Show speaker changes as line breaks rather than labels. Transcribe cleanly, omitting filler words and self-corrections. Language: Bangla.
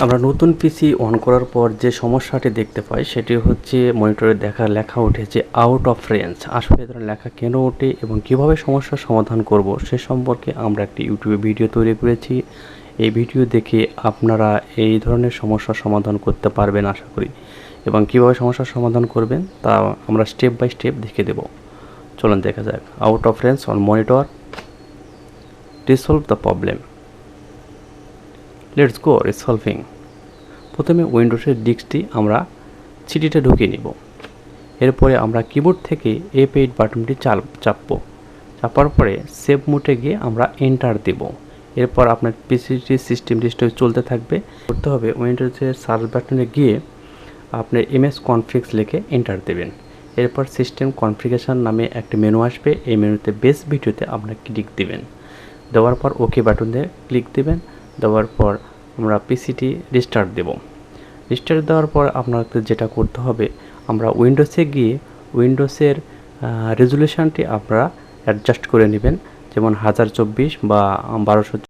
আমরা নতুন পিসি অন করার পর যে সমস্যাটি দেখতে পাই সেটি হচ্ছে মনিটরে লেখা ওঠে যে আউট অফ রেঞ্জ। আসলে এ ধরনের লেখা কেন ওঠে এবং কিভাবে সমস্যার সমাধান করব সে সম্পর্কে আমরা একটি ইউটিউবে ভিডিও তৈরি করেছি। এই ভিডিও দেখে আপনারা এই ধরনের সমস্যার সমাধান করতে পারবেন আশা করি, এবং কিভাবে সমস্যার সমাধান করবেন তা আমরা স্টেপ বাই স্টেপ দেখে দেব। চলুন দেখা যাক। Out of range on monitor, resolve the problem. Let's go resolving. প্রথমে উইন্ডোজের ডিস্কটি আমরা সিডিতে ঢুকিয়ে নিব। এরপরে আমরা কিবোর্ড থেকে F8 বাটনটি চাপবো। চাপার পরে সেভ মোডে গিয়ে আমরা এন্টার দেব। এরপর আপনার পিসিটি সিস্টেম রেজিস্টার চলতে থাকবে। করতে হবে উইন্ডোজের সার্চ বাটনে গিয়ে আপনার MS কনফিগ লিখে এন্টার দেবেন। এরপর সিস্টেম কনফিগারেশন নামে একটা মেনু আসবে। এই মেনুতে বেস ভিডিওতে আপনার ক্লিক দিবেন। দেওয়ার পর ওকে বাটনে ক্লিক দিবেন। দেওয়ার পর আমরা পিসিটি রিস্টার্ট দেব। রিস্টার্ট দেওয়ার পর আপনাকে যেটা করতে হবে, আমরা উইন্ডোজে গিয়ে উইন্ডোজের রেজুলেশনটি আপনারা অ্যাডজাস্ট করে নেবেন, যেমন 1024 বা 1200